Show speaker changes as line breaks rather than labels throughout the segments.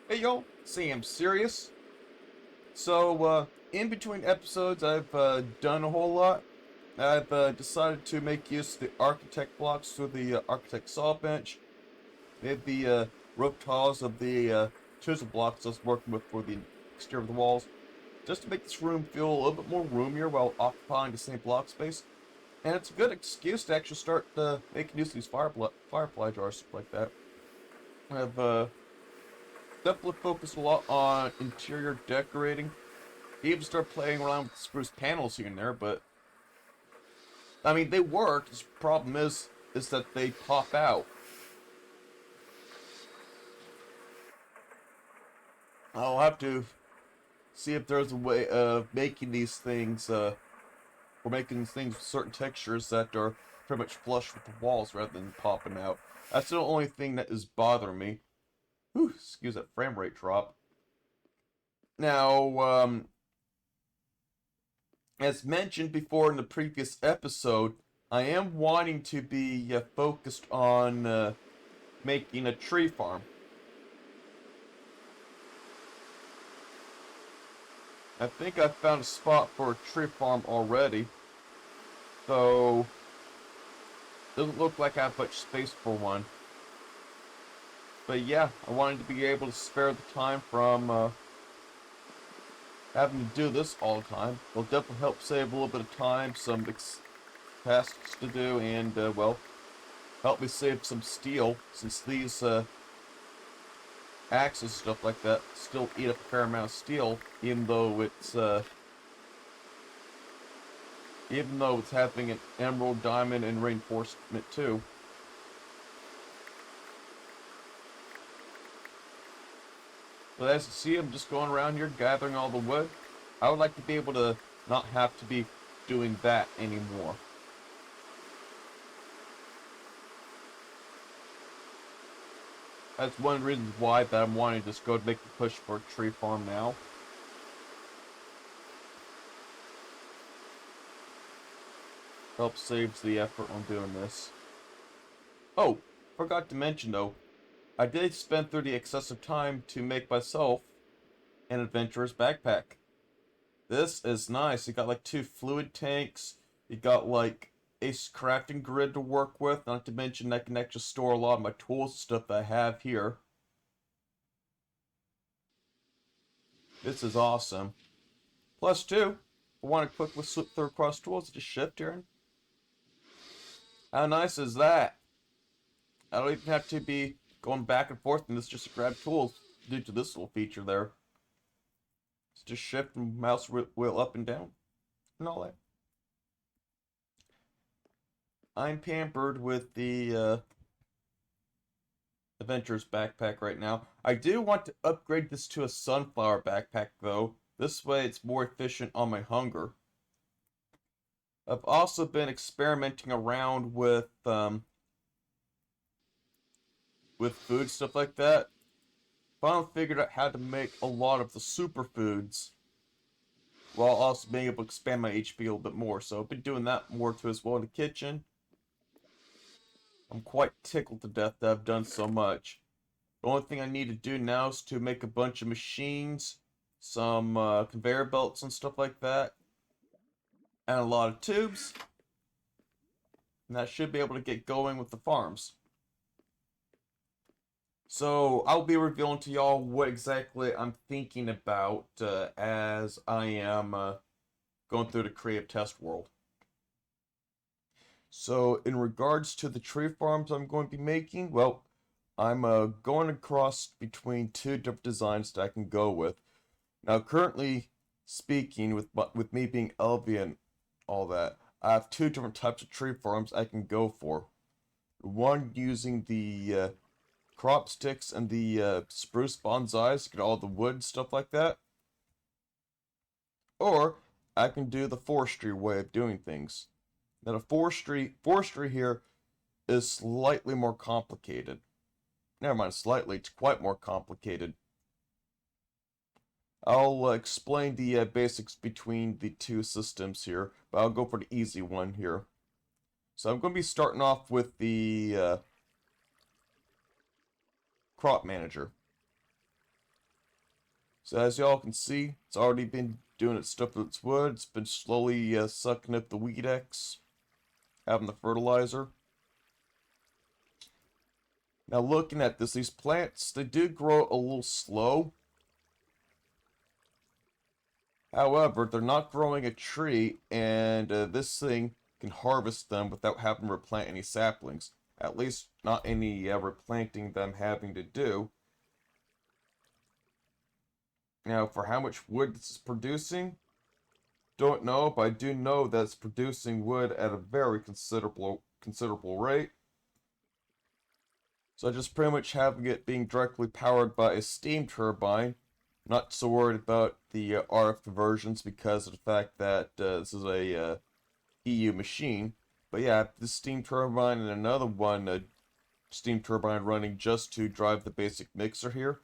Hey yo, Sam serious. In between episodes, I've done a whole lot. I've decided to make use of the architect blocks through the architect saw bench. Made the rope tiles of the chisel blocks I was working with for the exterior of the walls, just to make this room feel a little bit more roomier while occupying the same block space. And it's a good excuse to actually start making use of these firefly jars, stuff like that. I've definitely focused a lot on interior decorating. Even start playing around with spruce panels here and there, but I mean they work. The problem is that they pop out. I'll have to see if there's a way of making these things, or making these things with certain textures that are pretty much flush with the walls rather than popping out. That's the only thing that is bothering me. Whew, excuse that frame rate drop. Now, as mentioned before in the previous episode, I am wanting to be focused on making a tree farm. I think I found a spot for a tree farm already, though doesn't look like I have much space for one. But yeah, I wanted to be able to spare the time from having to do this all the time. It'll definitely help save a little bit of time, some tasks to do, and well, help me save some steel since these axes, stuff like that, still eat up a fair amount of steel, even though it's having an emerald, diamond, and reinforcement too. But as you see, I'm just going around here gathering all the wood. I would like to be able to not have to be doing that anymore. That's one of the reasons why that I'm wanting to just go make the push for a tree farm now. Helps saves the effort on doing this. Oh, forgot to mention though, I did spend through the excessive time to make myself an adventurer's backpack. This is nice. You got like 2 fluid tanks. You got like a crafting grid to work with. Not to mention I can actually store a lot of my tools and stuff that I have here. This is awesome. Plus two, if I want to quickly slip through across tools, just shift here. How nice is that? I don't even have to be going back and forth in this just to grab tools due to this little feature there. It's just shift and mouse wheel up and down and all that. I'm pampered with the Adventurer's backpack right now. I do want to upgrade this to a sunflower backpack though. This way it's more efficient on my hunger. I've also been experimenting around with food, stuff like that. Finally figured out how to make a lot of the superfoods while also being able to expand my HP a little bit more. So I've been doing that more too as well in the kitchen. I'm quite tickled to death that I've done so much. The only thing I need to do now is to make a bunch of machines, some conveyor belts and stuff like that, and a lot of tubes. And that should be able to get going with the farms. So I'll be revealing to y'all what exactly I'm thinking about as I am going through the creative test world. So in regards to the tree farms I'm going to be making, well, I'm going across between 2 different designs that I can go with. Now currently speaking, with me being Elvia and all that, I have 2 different types of tree farms I can go for. One using the crop sticks and the spruce bonsais to get all the wood, stuff like that. Or I can do the forestry way of doing things. Now the forestry here is slightly more complicated. Never mind, slightly, it's quite more complicated. I'll explain the basics between the 2 systems here, but I'll go for the easy one here. So I'm going to be starting off with the crop manager. So as y'all can see, it's already been doing its stuff with its wood. It's been slowly sucking up the Weedex, having the fertilizer. Now looking at this, these plants, they do grow a little slow. However, they're not growing a tree, and this thing can harvest them without having to replant any saplings. At least not any replanting them having to do. Now, for how much wood this is producing, don't know, but I do know that it's producing wood at a very considerable rate. So just pretty much having it being directly powered by a steam turbine. Not so worried about the RF conversions because of the fact that this is a EU machine. But yeah, this steam turbine and another one steam turbine running just to drive the basic mixer here.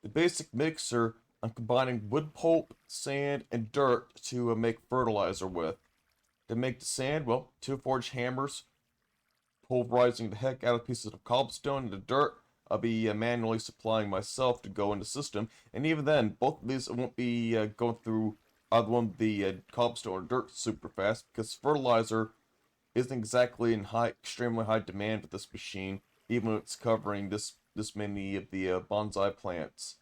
The basic mixer, I'm combining wood pulp, sand, and dirt to make fertilizer with. To make the sand, well, 2 forged hammers, pulverizing the heck out of pieces of cobblestone into dirt. I'll be manually supplying myself to go in the system, and even then, both of these won't be going through either one of the cobblestone or dirt super fast, because fertilizer isn't exactly in extremely high demand with this machine, even though it's covering this many of the bonsai plants.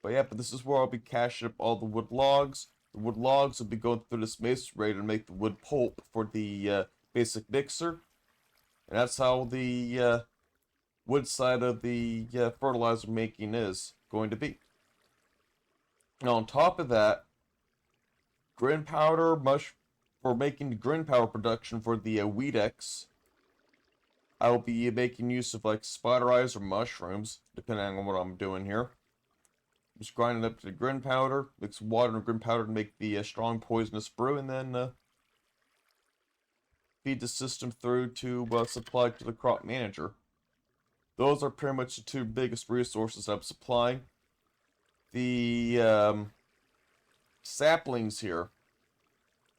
But yeah, this is where I'll be caching up all the wood logs. The wood logs will be going through this masonry to make the wood pulp for the basic mixer. And that's how the wood side of the fertilizer making is going to be. Now on top of that, green powder for making the green powder production for the Weedex. I will be making use of like spider eyes or mushrooms, depending on what I'm doing here. Just grinding up to the green powder, mix water and green powder to make the strong poisonous brew, and then feed the system through to supply to the crop manager. Those are pretty much the 2 biggest resources I'm supplying. The saplings here,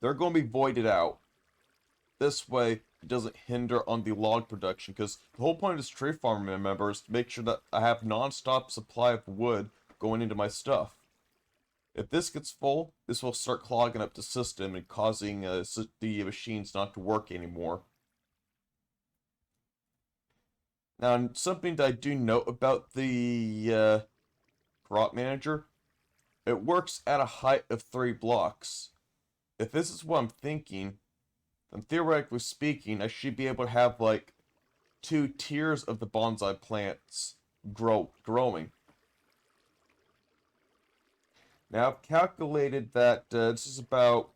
they're going to be voided out. This way, it doesn't hinder on the log production, because the whole point of this tree farm, remember, is to make sure that I have non-stop supply of wood going into my stuff. If this gets full, this will start clogging up the system and causing the machines not to work anymore. Now, something that I do note about the crop manager, it works at a height of 3 blocks. If this is what I'm thinking, then theoretically speaking, I should be able to have like 2 tiers of the bonsai plants growing. Now I've calculated that this is about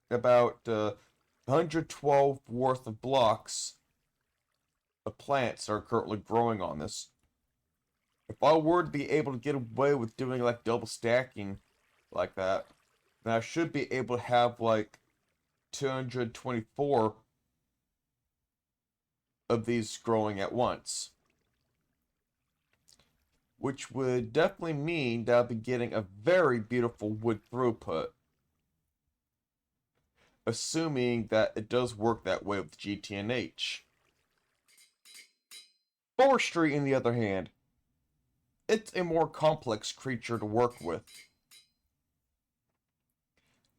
112 worth of blocks of plants are currently growing on this. If I were to be able to get away with doing like double stacking like that, then I should be able to have like 224 of these growing at once. Which would definitely mean that I'll be getting a very beautiful wood throughput. Assuming that it does work that way with GTNH. Forestry, on the other hand, it's a more complex creature to work with.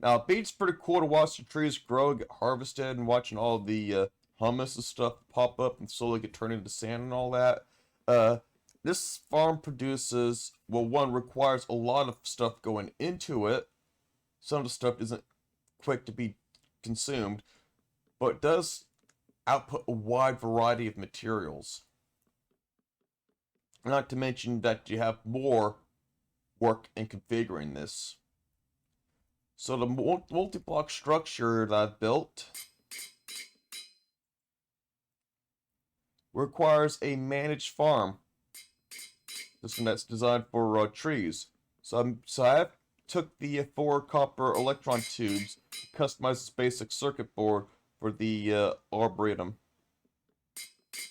Now, it beats pretty cool to watch the trees grow, get harvested, and watching all the hummus and stuff pop up and slowly get turned into sand and all that. This farm produces, well, one, requires a lot of stuff going into it. Some of the stuff isn't quick to be consumed, but it does output a wide variety of materials. Not to mention that you have more work in configuring this. So the multi-block structure that I've built requires a managed farm system that's designed for trees. So I took the 4 copper electron tubes, customized this basic circuit board for the arboretum.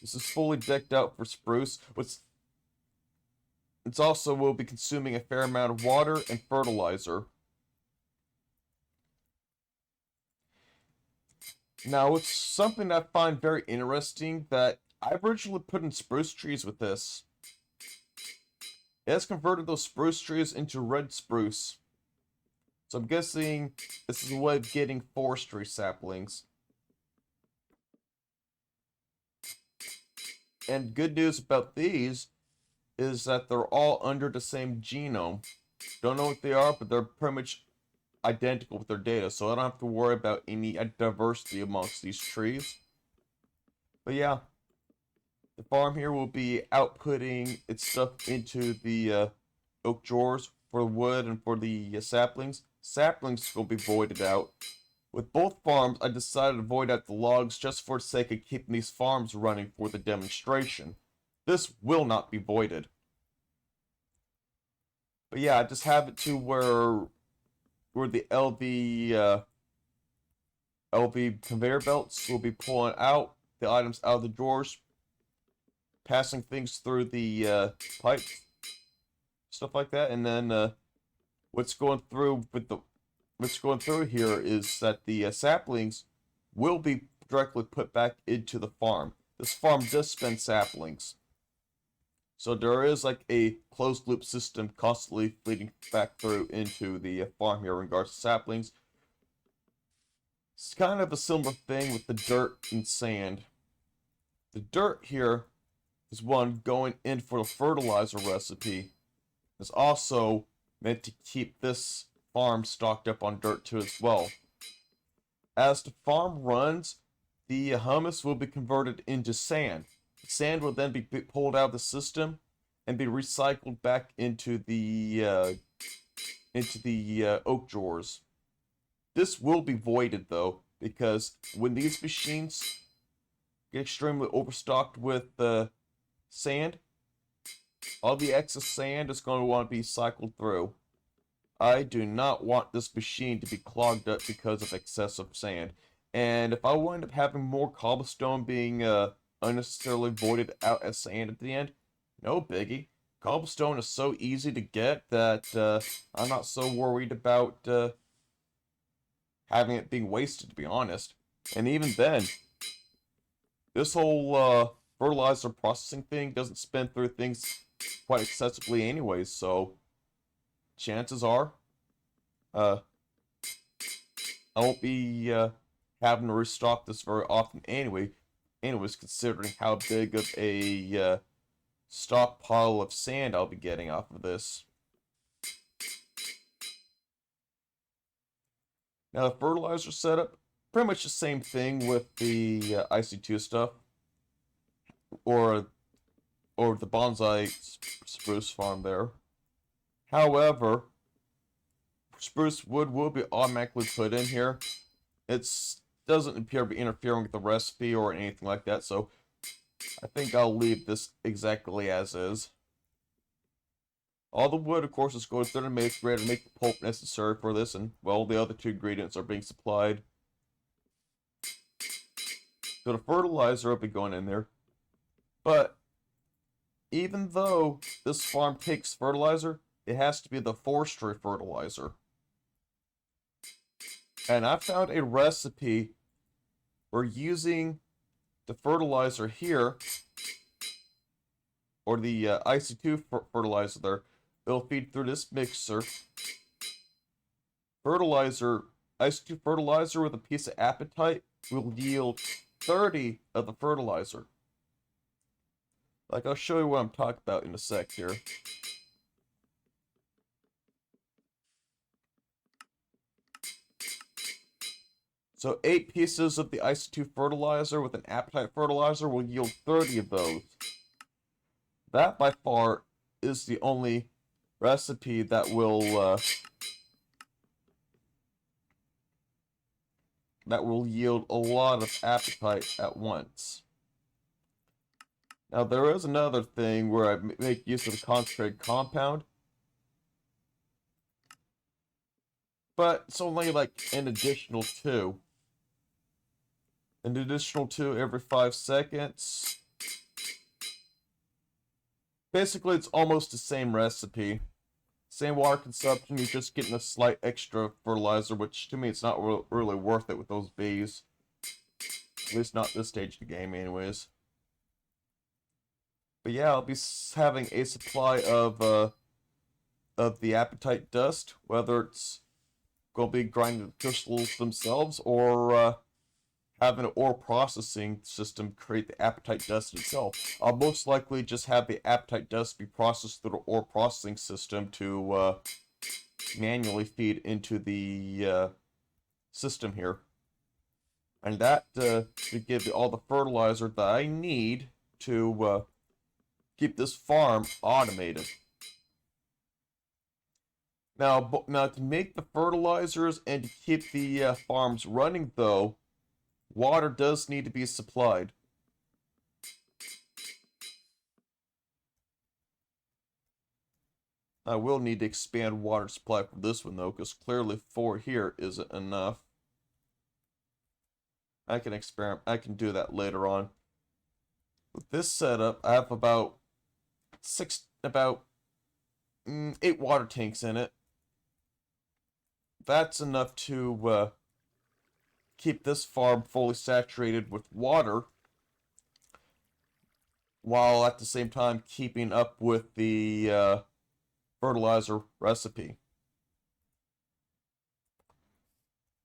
This is fully decked out for spruce. It's also will be consuming a fair amount of water and fertilizer. Now, it's something I find very interesting that I originally put in spruce trees with this. It has converted those spruce trees into red spruce. So I'm guessing this is a way of getting forestry saplings. And good news about these is that they're all under the same genome. Don't know what they are, but they're pretty much identical with their data, so I don't have to worry about any diversity amongst these trees. But yeah, the farm here will be outputting its stuff into the oak drawers for the wood and for the saplings. Saplings will be voided out. With both farms, I decided to void out the logs just for the sake of keeping these farms running for the demonstration. This will not be voided. But yeah, I just have it to where the LV conveyor belts will be pulling out the items out of the drawers, passing things through the pipes, stuff like that, and then what's going through here is that the saplings will be directly put back into the farm. This farm does spend saplings, so there is like a closed loop system constantly feeding back through into the farm here in regards to saplings. It's kind of a similar thing with the dirt and sand. The dirt here is one going in for the fertilizer recipe. It's also meant to keep this farm stocked up on dirt too as well. As the farm runs, the humus will be converted into sand. The sand will then be pulled out of the system and be recycled back into the oak drawers. This will be voided though, because when these machines get extremely overstocked with sand, all the excess sand is going to want to be cycled through. I do not want this machine to be clogged up because of excessive sand. And if I wind up having more cobblestone being unnecessarily voided out as sand at the end, no biggie. Cobblestone is so easy to get that I'm not so worried about having it being wasted, to be honest. And even then, this whole fertilizer processing thing doesn't spin through things quite excessively anyways, so chances are I won't be having to restock this very often anyways, considering how big of a stockpile of sand I'll be getting off of this. Now the fertilizer setup, pretty much the same thing with the IC2 stuff, or the bonsai spruce farm there. However, spruce wood will be automatically put in here. It doesn't appear to be interfering with the recipe or anything like that, so I think I'll leave this exactly as is. All the wood, of course, is going through the mace grader to make the pulp necessary for this, and, well, the other two ingredients are being supplied. So the fertilizer will be going in there. But even though this farm takes fertilizer, it has to be the forestry fertilizer. And I found a recipe where using the fertilizer here, or the IC2 fertilizer there, it'll feed through this mixer. IC2 fertilizer with a piece of apatite will yield 30 of the fertilizer. Like, I'll show you what I'm talking about in a sec here. So 8 pieces of the IC2 fertilizer with an apatite fertilizer will yield 30 of those. That, by far, is the only recipe that will yield a lot of apatite at once. Now, there is another thing where I make use of the concentrated compound, but it's only like an additional 2. An additional 2 every 5 seconds. Basically, it's almost the same recipe. Same water consumption, you're just getting a slight extra fertilizer, which to me it's not really worth it with those bees. At least not this stage of the game anyways. But yeah, I'll be having a supply of the apatite dust, whether it's going to be grinding the crystals themselves or having an ore processing system create the apatite dust itself. I'll most likely just have the apatite dust be processed through the ore processing system to manually feed into the system here. And that should give me all the fertilizer that I need to keep this farm automated. Now to make the fertilizers and to keep the farms running, though, water does need to be supplied. I will need to expand water supply for this one, though, because clearly 4 here isn't enough. I can experiment. I can do that later on. With this setup, I have about 8 water tanks in it. That's enough to keep this farm fully saturated with water, while at the same time keeping up with the fertilizer recipe.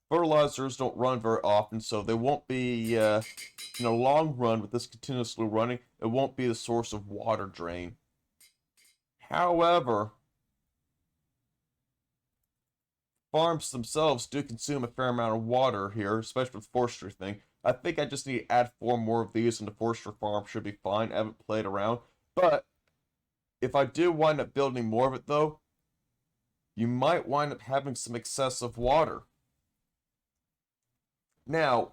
Fertilizers don't run very often, so they won't be, in the long run, with this continuously running, it won't be the source of water drain. However, farms themselves do consume a fair amount of water here, especially with forestry thing. I think I just need to add 4 more of these, and the forestry farm should be fine. I haven't played around. But if I do wind up building more of it, though, you might wind up having some excessive water. Now,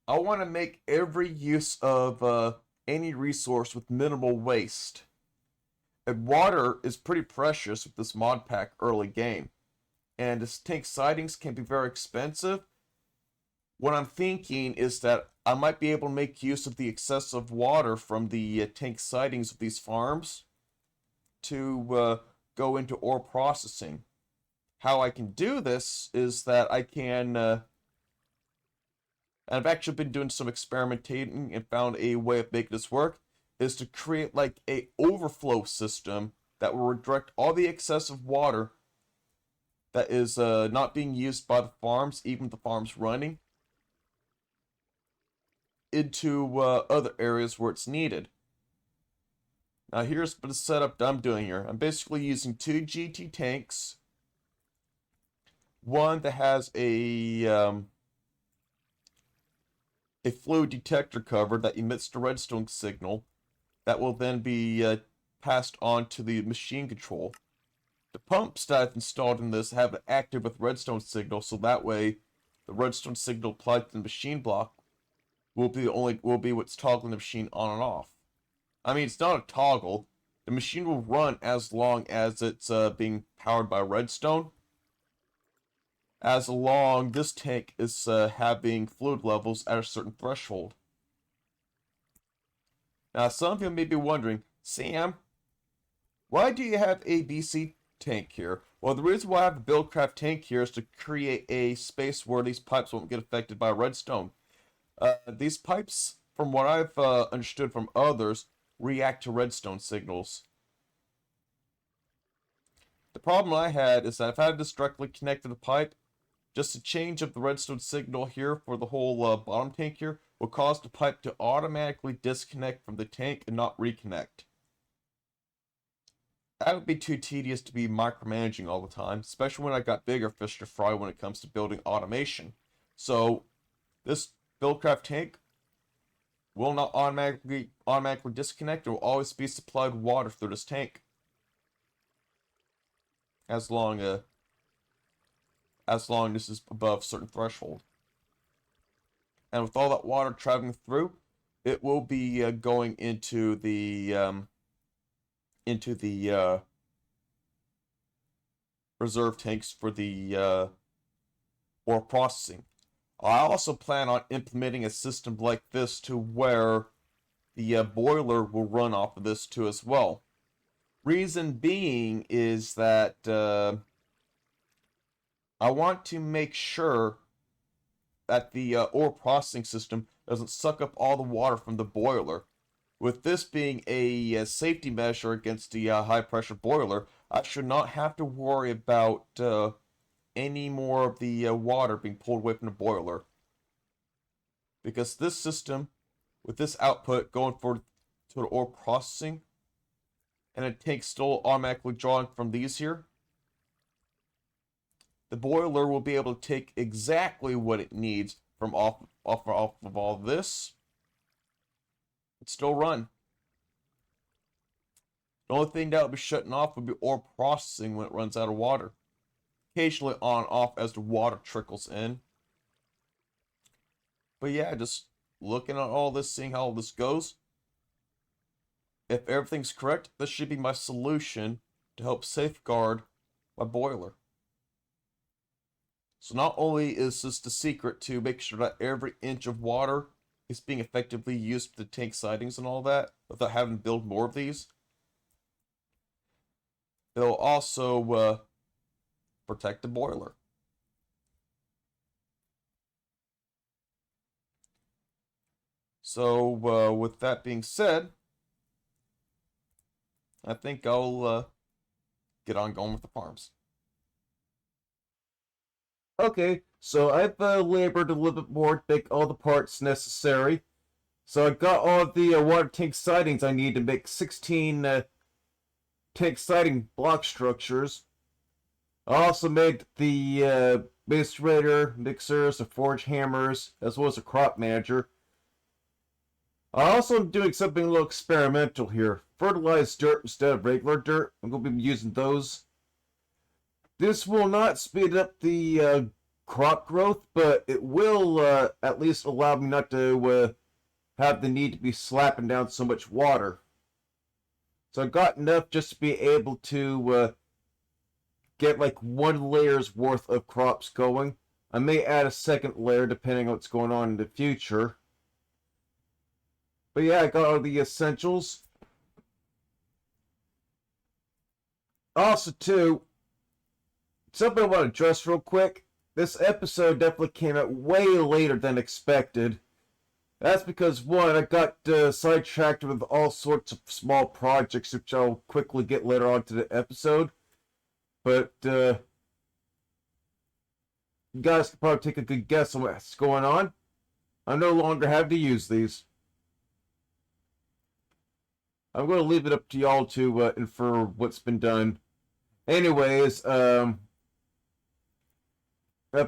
I want to make every use of any resource with minimal waste. And water is pretty precious with this mod pack early game. And this tank sightings can be very expensive. What I'm thinking is that I might be able to make use of the excessive water from the tank sightings of these farms to go into ore processing. How I can do this is that I can... I've actually been doing some experimenting and found a way of making this work, is to create like a overflow system that will redirect all the excessive water that is not being used by the farms, even the farms running, into other areas where it's needed. Now here's the setup that I'm doing here. I'm basically using 2 GT tanks, one that has a fluid detector cover that emits the redstone signal that will then be passed on to the machine control. The pumps that I've installed in this have it active with redstone signal, so that way the redstone signal applied to the machine block will be what's toggling the machine on and off. I mean, it's not a toggle. The machine will run as long as it's being powered by redstone, as long this tank is having fluid levels at a certain threshold. Now, some of you may be wondering, Sam, why do you have a BC tank here? Well, the reason why I have a Buildcraft tank here is to create a space where these pipes won't get affected by redstone. These pipes, from what I've understood from others, react to redstone signals. The problem I had is that I've had this directly connected to the pipe. Just a change of the redstone signal here for the whole bottom tank here will cause the pipe to automatically disconnect from the tank and not reconnect. That would be too tedious to be micromanaging all the time, especially when I got bigger fish to fry when it comes to building automation. So this Buildcraft tank will not automatically disconnect. It will always be supplied water through this tank, as long as this is above a certain threshold. And with all that water traveling through, it will be going into the reserve tanks for the ore processing. I also plan on implementing a system like this to where the boiler will run off of this too as well. Reason being is that I want to make sure that the ore processing system doesn't suck up all the water from the boiler. With this being a safety measure against the high pressure boiler, I should not have to worry about any more of the water being pulled away from the boiler. Because this system, with this output going for to the ore processing, and a tank still automatically drawing from these here, the boiler will be able to take exactly what it needs from off of all this and still run. The only thing that will be shutting off would be ore processing when it runs out of water. Occasionally on and off as the water trickles in. But yeah, just looking at all this, seeing how all this goes. If everything's correct, this should be my solution to help safeguard my boiler. So not only is this the secret to make sure that every inch of water is being effectively used for the tank sidings and all that, without having to build more of these, it'll also protect the boiler. So with that being said, I think I'll get on going with the farms. Okay, so I've labored a little bit more to make all the parts necessary. So I got all the water tank sidings I need to make 16 tank siding block structures. I also made the macerator, mixers, the forge hammers, as well as a crop manager. I also am doing something a little experimental here. Fertilized dirt instead of regular dirt. I'm going to be using those. This will not speed up the crop growth, but it will at least allow me not to have the need to be slapping down so much water. So I got enough just to be able to get like 1 layer's worth of crops going. I may add a second layer depending on what's going on in the future. But yeah, I got all the essentials. Also, too, something I want to address real quick. This episode definitely came out way later than expected. That's because, one, I got sidetracked with all sorts of small projects, which I'll quickly get later on to the episode. But you guys can probably take a good guess on what's going on. I no longer have to use these. I'm going to leave it up to y'all to infer what's been done. Anyways, I've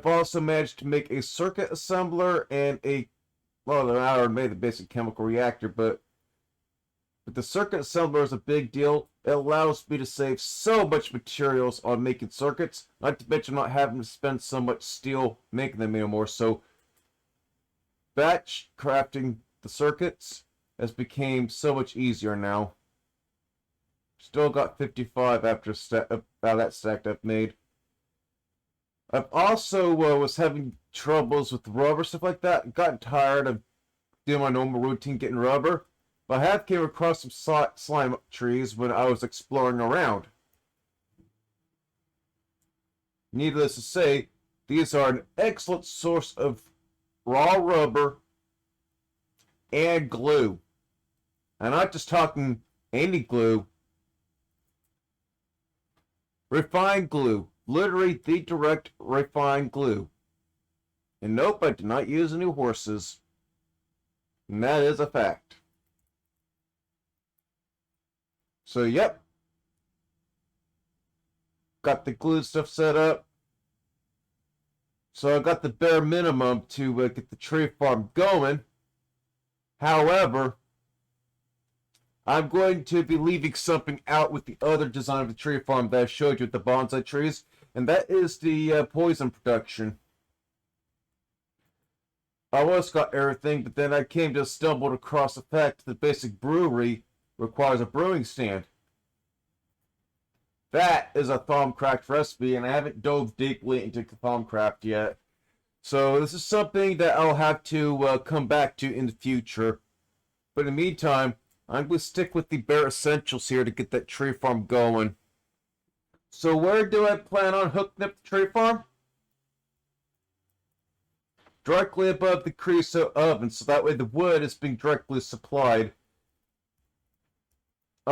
also managed to make a circuit assembler and well, I already made the basic chemical reactor, but the circuit assembler is a big deal. It allows me to save so much materials on making circuits, not to mention not having to spend so much steel making them anymore. So, batch crafting the circuits has become so much easier now. Still got 55 after that stack I've made. I've also was having troubles with rubber, stuff like that. Gotten tired of doing my normal routine getting rubber. But I have came across some slime trees when I was exploring around. Needless to say, these are an excellent source of raw rubber and glue. I'm not just talking any glue. Refined glue. Literally the direct refined glue. And nope, I did not use any horses. And that is a fact. So, yep. Got the glue stuff set up. So I got the bare minimum to get the tree farm going. However, I'm going to be leaving something out with the other design of the tree farm that I showed you with the bonsai trees. And that is the poison production. I almost got everything, but then I stumbled across the fact that the basic brewery requires a brewing stand. That is a Thaumcraft recipe, and I haven't dove deeply into Thaumcraft yet. So this is something that I'll have to come back to in the future. But in the meantime, I'm going to stick with the bare essentials here to get that tree farm going. So where do I plan on hooking up the tree farm? Directly above the creosote oven, so that way the wood is being directly supplied.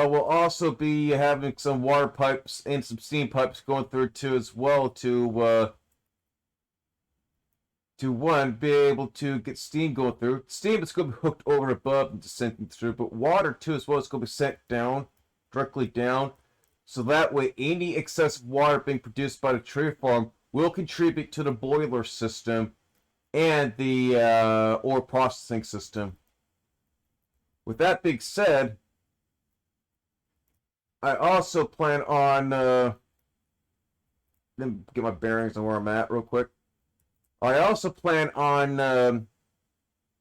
we'll also be having some water pipes and some steam pipes going through too as well to one, be able to get steam going through. Steam is going to be hooked over above and just sent through, but water too as well is going to be sent down, directly down. So that way, any excessive water being produced by the tree farm will contribute to the boiler system and the ore processing system. With that being said, I also plan on, let me get my bearings on where I'm at real quick. I also plan on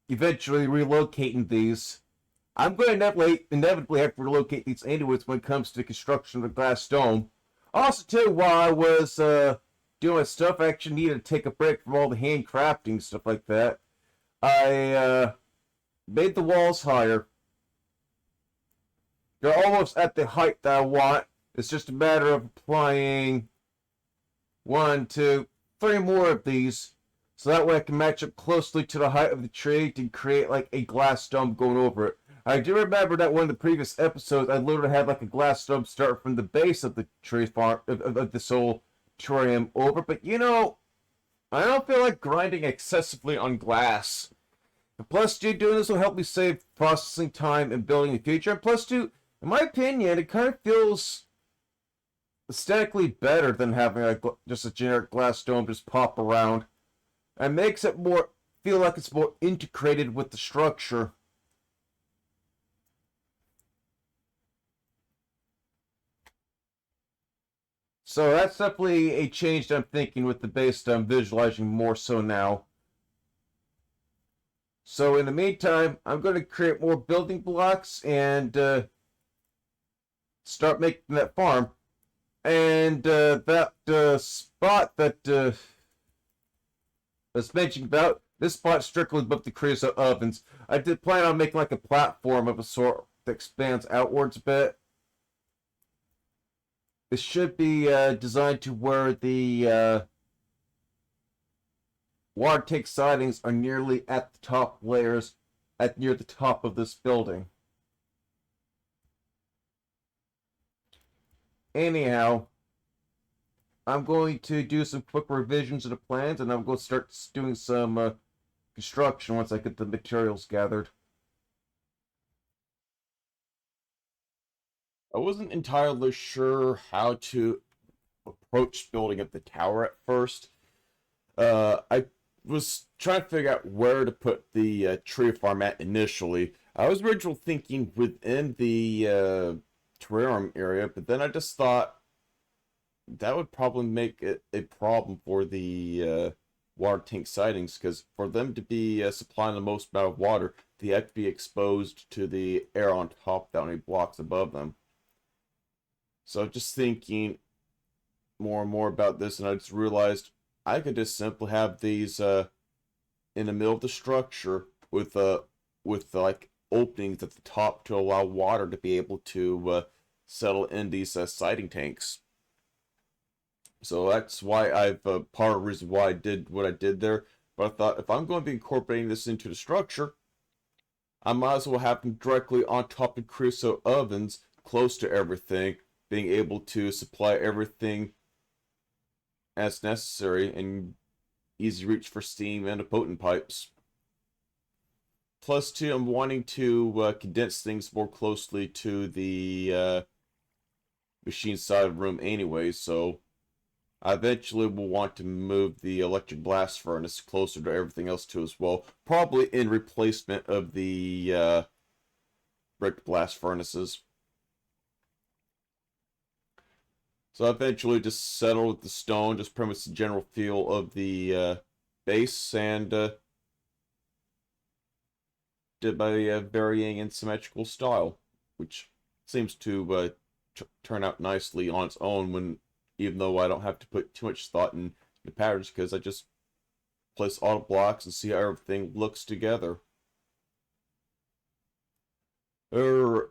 eventually relocating these. I'm going to inevitably have to relocate these anyways when it comes to the construction of the glass dome. Also, too, while I was doing stuff, I actually needed to take a break from all the handcrafting stuff like that. I made the walls higher. They're almost at the height that I want. It's just a matter of applying 1, 2, 3 more of these. So that way I can match up closely to the height of the tree to create like a glass dome going over it. I do remember that one of the previous episodes, I literally had like a glass dome start from the base of the tree farm, of the soul terrarium over. But you know, I don't feel like grinding excessively on glass. And plus, dude, doing this will help me save processing time and building in the future. And plus, dude, in my opinion, it kind of feels aesthetically better than having like just a generic glass dome just pop around. And makes it more feel like it's more integrated with the structure. So that's definitely a change that I'm thinking with the base that I'm visualizing more so now. So in the meantime, I'm going to create more building blocks and start making that farm. And that spot that was mentioned about, this spot strictly above the creosote ovens. I did plan on making like a platform of a sort that expands outwards a bit. It should be designed to where the water tank sidings are nearly at the top layers, near the top of this building. Anyhow, I'm going to do some quick revisions of the plans, and I'm going to start doing some construction once I get the materials gathered. I wasn't entirely sure how to approach building up the tower at first. I was trying to figure out where to put the tree farm at initially. I was originally thinking within the terrarium area, but then I just thought that would probably make it a problem for the water tank sidings, because for them to be supplying the most amount of water, they have to be exposed to the air on top without any blocks above them. So just thinking more and more about this, and I just realized I could just simply have these in the middle of the structure with like openings at the top to allow water to be able to settle in these siding tanks. So that's why I've part of the reason why I did what I did there. But I thought if I'm going to be incorporating this into the structure, I might as well have them directly on top of creosote ovens, close to everything, being able to supply everything as necessary and easy reach for steam and the potent pipes. Plus, too, I'm wanting to condense things more closely to the machine side of the room anyway, so I eventually will want to move the electric blast furnace closer to everything else too as well, probably in replacement of the brick blast furnaces. So I eventually just settled with the stone, just pretty much the general feel of the base, and did by varying in symmetrical style, which seems to turn out nicely on its own, when even though I don't have to put too much thought in the patterns, because I just place all the blocks and see how everything looks together. I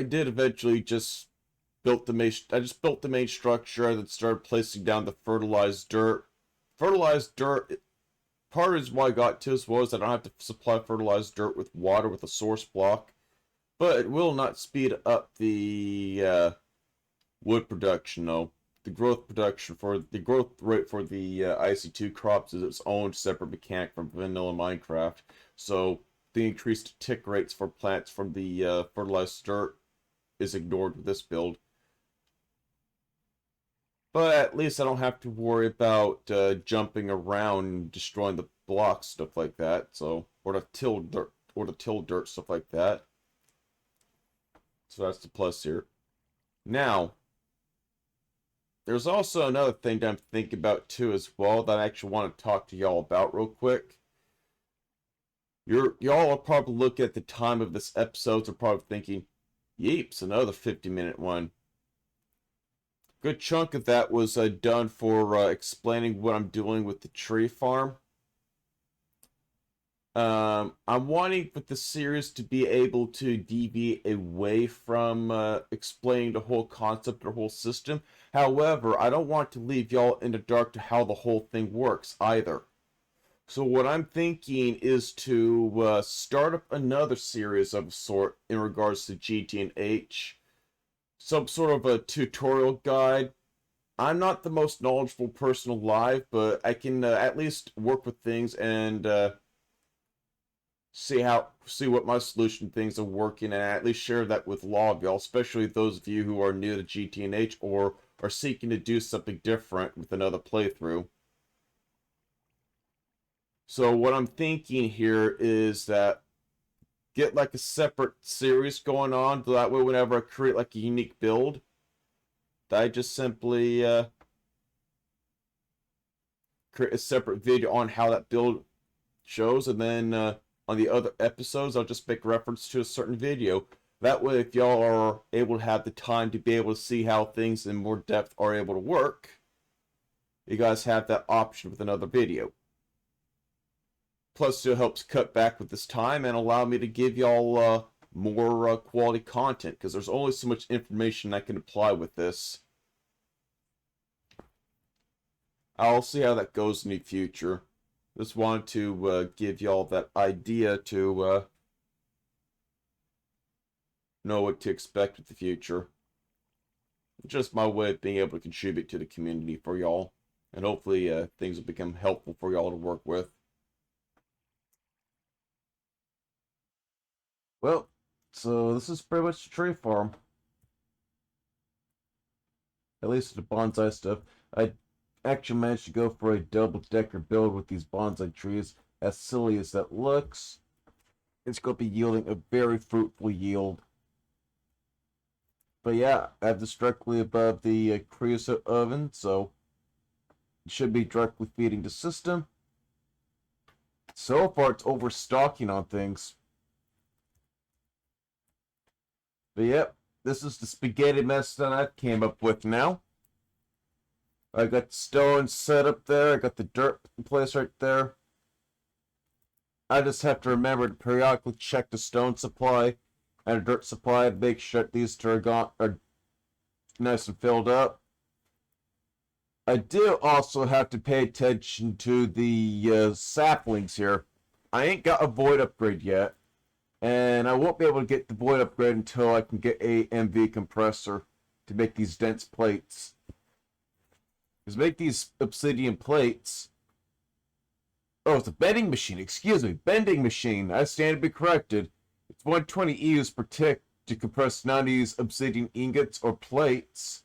did eventually just built the main. I just built the main structure, and then started placing down the fertilized dirt. Fertilized dirt. Part is why I got to this was I don't have to supply fertilized dirt with water with a source block. but it will not speed up the wood production though. The growth rate for the IC2 crops is its own separate mechanic from vanilla Minecraft. So the increased tick rates for plants from the fertilized dirt is ignored with this build. But at least I don't have to worry about jumping around and destroying the blocks, stuff like that. So or the till dirt, stuff like that. So that's the plus here. Now, there's also another thing that I'm thinking about too as well that I actually want to talk to y'all about real quick. Y'all are probably looking at the time of this episode, are probably thinking, yeeps, another 50-minute one. Good chunk of that was done for explaining what I'm doing with the tree farm. I'm wanting with the series to be able to deviate away from explaining the whole concept, the whole system. However, I don't want to leave y'all in the dark to how the whole thing works either. So what I'm thinking is to start up another series of a sort in regards to GTNH. Some sort of a tutorial guide. I'm not the most knowledgeable person alive, but I can at least work with things and see what my solution things are working, and at least share that with a lot of y'all, especially those of you who are new to GTNH or are seeking to do something different with another playthrough. So what I'm thinking here is that get like a separate series going on, so that way whenever I create like a unique build, that I just simply create a separate video on how that build shows, and then on the other episodes I'll just make reference to a certain video. That way if y'all are able to have the time to be able to see how things in more depth are able to work, you guys have that option with another video. Plus it helps cut back with this time and allow me to give y'all more quality content, because there's only so much information I can apply with this. I'll see how that goes in the future. Just wanted to give y'all that idea to know what to expect with the future. Just my way of being able to contribute to the community for y'all, and hopefully things will become helpful for y'all to work with. Well, so this is pretty much the tree farm. At least the bonsai stuff. I actually managed to go for a double-decker build with these bonsai trees. As silly as that looks, it's going to be yielding a very fruitful yield. But yeah, I have this directly above the creosote oven, so it should be directly feeding the system. So far, it's overstocking on things. But yep, this is the spaghetti mess that I came up with now. I got the stone set up there. I got the dirt in place right there. I just have to remember to periodically check the stone supply and the dirt supply to make sure these two are nice and filled up. I do also have to pay attention to the saplings here. I ain't got a void upgrade yet, and I won't be able to get the void upgrade until I can get a MV compressor to make these dense plates. Because make these obsidian plates. Oh, it's a bending machine. Excuse me, bending machine. I stand to be corrected. It's 120 EUs per tick to compress 90 obsidian ingots or plates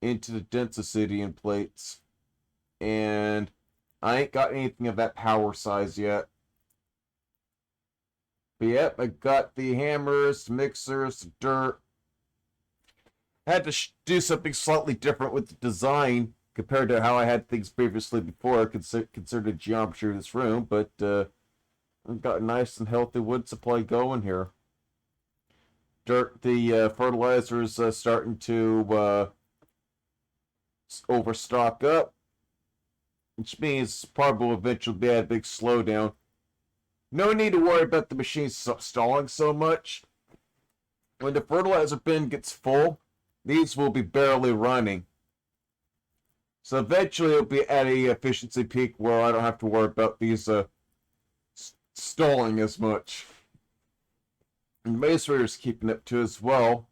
into the dense obsidian plates. And I ain't got anything of that power size yet. But yep, I got the hammers, the mixers, the dirt. I had to do something slightly different with the design compared to how I had things previously before I considered the geometry of this room, but I've got a nice and healthy wood supply going here. The fertilizer is starting to overstock up, which means probably will eventually be a big slowdown. No need to worry about the machine stalling so much. When the fertilizer bin gets full, these will be barely running. So eventually it'll be at a efficiency peak where I don't have to worry about these stalling as much. And Masonry's keeping it too as well.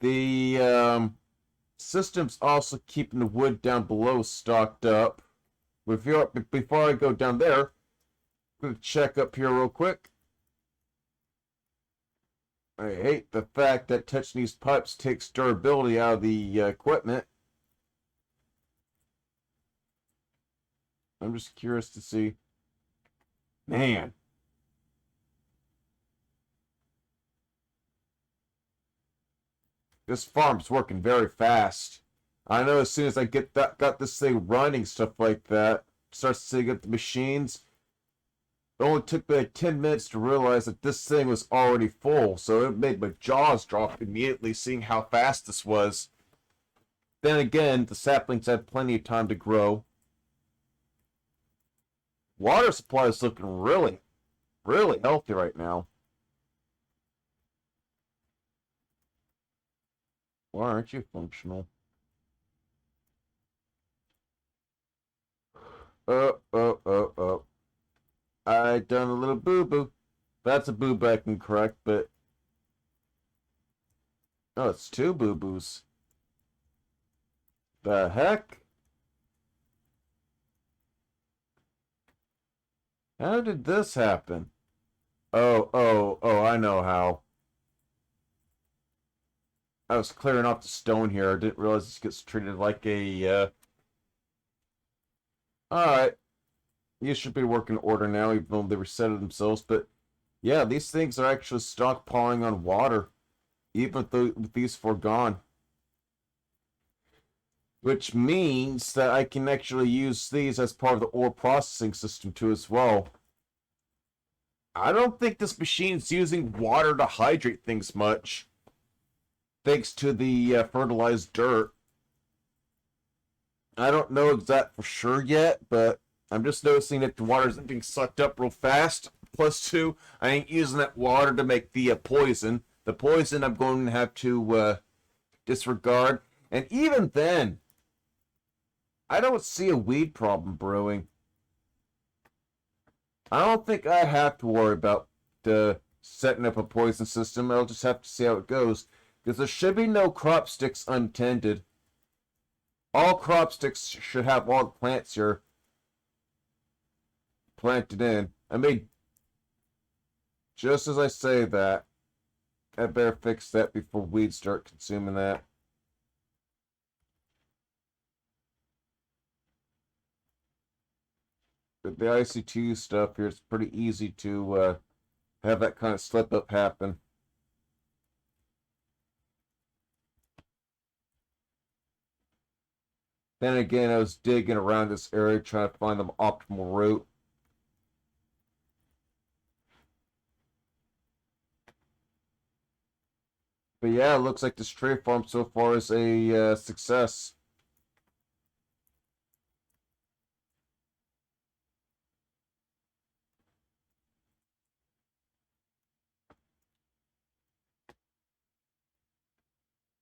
The system's also keeping the wood down below stocked up. Before I go down there, I'm going to check up here real quick. I hate the fact that touching these pipes takes durability out of the equipment. I'm just curious to see. Man. This farm's working very fast. I know as soon as I got this thing running, stuff like that, starts setting up the machines. It only took me like 10 minutes to realize that this thing was already full, so it made my jaws drop immediately seeing how fast this was. Then again, the saplings had plenty of time to grow. Water supply is looking really, really healthy right now. Why aren't you functional? Oh. I done a little boo-boo. That's a boo-boo I can correct, but... Oh, it's two boo-boos. The heck? How did this happen? Oh, I know how. I was clearing off the stone here. I didn't realize this gets treated like a, Alright. You should be working order now, even though they resetted themselves, but... Yeah, these things are actually stockpiling on water, even with these foregone. Which means that I can actually use these as part of the ore processing system too as well. I don't think this machine's using water to hydrate things much, thanks to the fertilized dirt. I don't know that for sure yet, but I'm just noticing that the water isn't being sucked up real fast. Plus two, I ain't using that water to make the poison. The poison I'm going to have to disregard. And even then, I don't see a weed problem brewing. I don't think I have to worry about setting up a poison system. I'll just have to see how it goes. Because there should be no crop sticks untended. All crop sticks should have all the plants here planted in. I mean, just as I say that, I better fix that before weeds start consuming that. But the IC2 stuff here, it's pretty easy to have that kind of slip up happen. Then again, I was digging around this area trying to find the optimal route. But yeah, it looks like this tree farm so far is a success.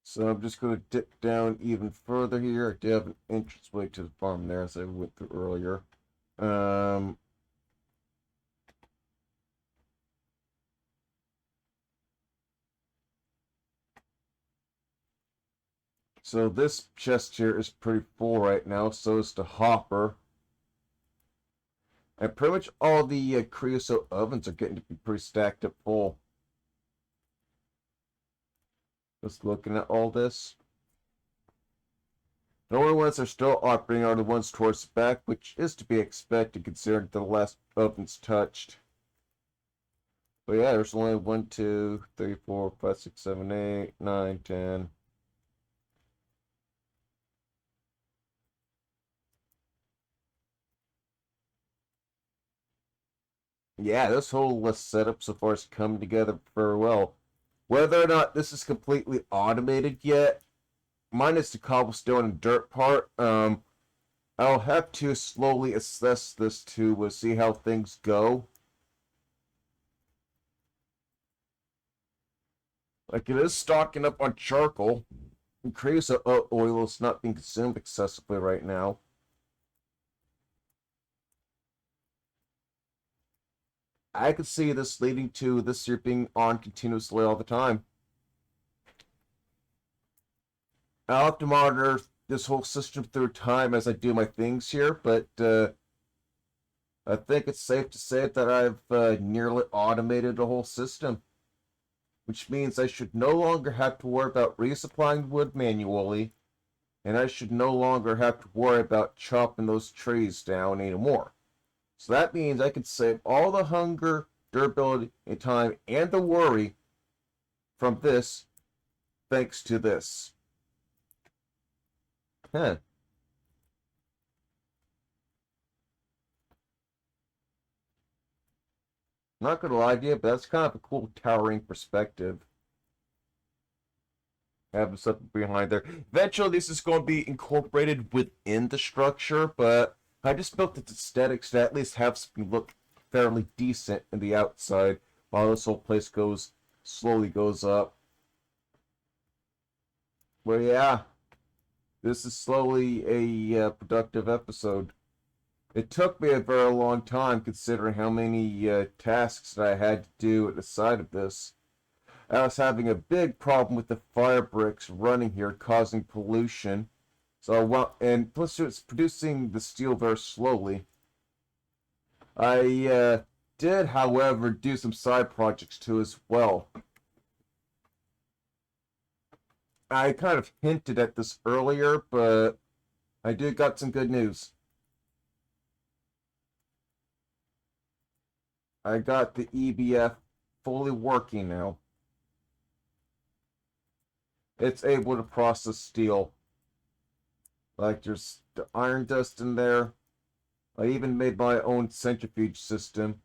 So I'm just going to dip down even further here. I do have an entranceway to the farm there, as I went through earlier. So this chest here is pretty full right now, so is the hopper. And pretty much all the creosote ovens are getting to be pretty stacked up full. Just looking at all this. The only ones that are still operating are the ones towards the back, which is to be expected considering the last oven's touched. But yeah, there's only 1, 2, 3, 4, 5, 6, 7, 8, 9, 10. Yeah, this whole setup so far has come together very well. Whether or not this is completely automated yet, minus the cobblestone and dirt part, I'll have to slowly assess this to see how things go. Like, it is stocking up on charcoal. And creosote oil is not being consumed excessively right now. I could see this leading to this here being on continuously all the time. I'll have to monitor this whole system through time as I do my things here, but I think it's safe to say that I've nearly automated the whole system, which means I should no longer have to worry about resupplying wood manually, and I should no longer have to worry about chopping those trees down anymore. So that means I could save all the hunger, durability, and time, and the worry from this, thanks to this. Huh. Not gonna lie to you, but that's kind of a cool towering perspective. Having something behind there. Eventually, this is going to be incorporated within the structure, but I just built its aesthetics to at least have something look fairly decent in the outside, while this whole place slowly goes up. Well, yeah, this is slowly a productive episode. It took me a very long time considering how many tasks that I had to do at the side of this. I was having a big problem with the fire bricks running here, causing pollution. And plus it's producing the steel very slowly. I did, however, do some side projects too as well. I kind of hinted at this earlier, but I did got some good news. I got the EBF fully working now. It's able to process steel. Like there's the iron dust in there. I even made my own centrifuge system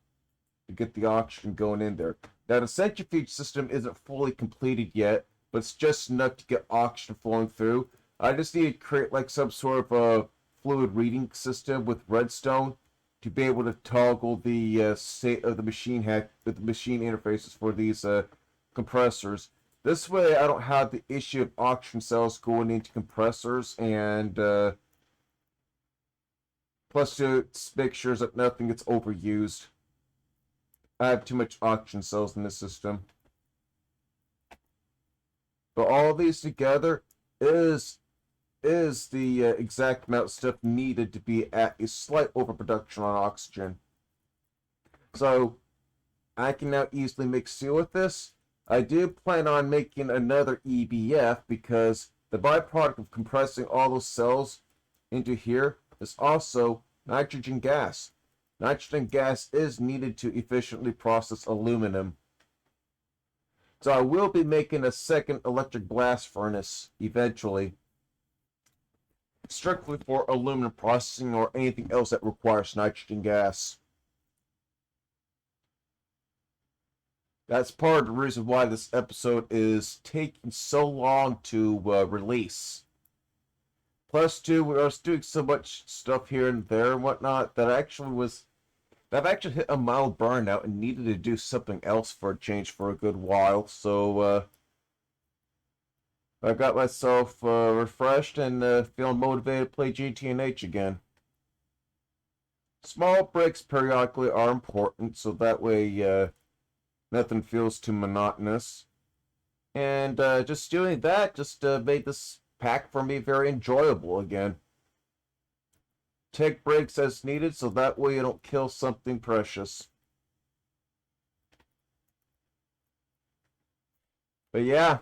to get the oxygen going in there. Now the centrifuge system isn't fully completed yet, but it's just enough to get oxygen flowing through. I just need to create like some sort of a fluid reading system with redstone to be able to toggle the state of the machine with the machine interfaces for these compressors. This way I don't have the issue of oxygen cells going into compressors, and plus to make sure that nothing gets overused. I have too much oxygen cells in this system. But all of these together is the exact amount of stuff needed to be at a slight overproduction on oxygen. So I can now easily make steel with this. I do plan on making another EBF because the byproduct of compressing all those cells into here is also nitrogen gas. Nitrogen gas is needed to efficiently process aluminum. So I will be making a second electric blast furnace eventually, strictly for aluminum processing or anything else that requires nitrogen gas. That's part of the reason why this episode is taking so long to release. Plus, too, we was doing so much stuff here and there and whatnot that I've actually hit a mild burnout and needed to do something else for a change for a good while. So I got myself refreshed and feeling motivated to play GTNH again. Small breaks periodically are important, so that way nothing feels too monotonous. And just doing that just made this pack for me very enjoyable again. Take breaks as needed, so that way you don't kill something precious. But yeah.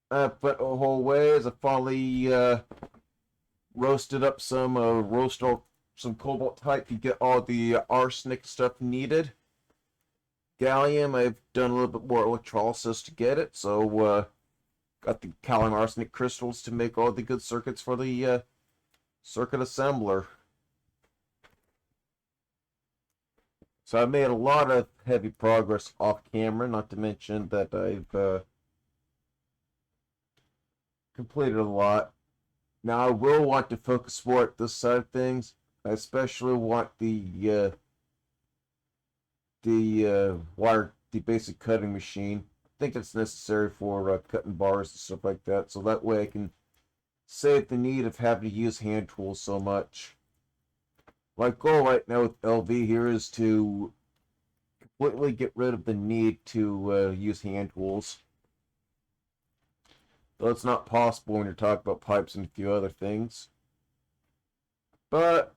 I went a whole way as I finally roasted up some some cobalt type to get all the arsenic stuff needed. Gallium, I've done a little bit more electrolysis to get it, so got the calcium arsenic crystals to make all the good circuits for the circuit assembler. So I made a lot of heavy progress off camera, not to mention that I've completed a lot. Now I will want to focus more at this side of things. I especially want the basic cutting machine. I think that's necessary for cutting bars and stuff like that, so that way I can save the need of having to use hand tools so much.
My goal right now with LV here is to completely get rid of the need to use hand tools. Though it's not possible when you're talking about pipes and a few other things. But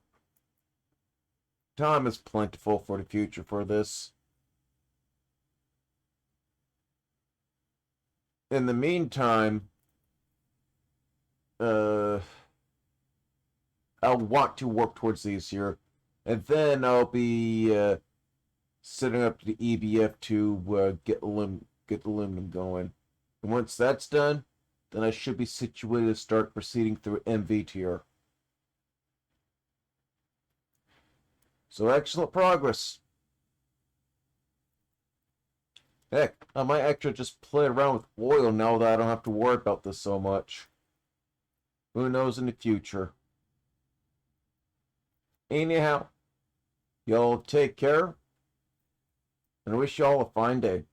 time is plentiful for the future for this. In the meantime, I'll want to work towards these here. And then I'll be setting up the EBF to get the aluminum going. And once that's done, then I should be situated to start proceeding through MV tier. So excellent progress. Heck, I might actually just play around with oil now that I don't have to worry about this so much. Who knows in the future? Anyhow, y'all take care, and I wish y'all a fine day.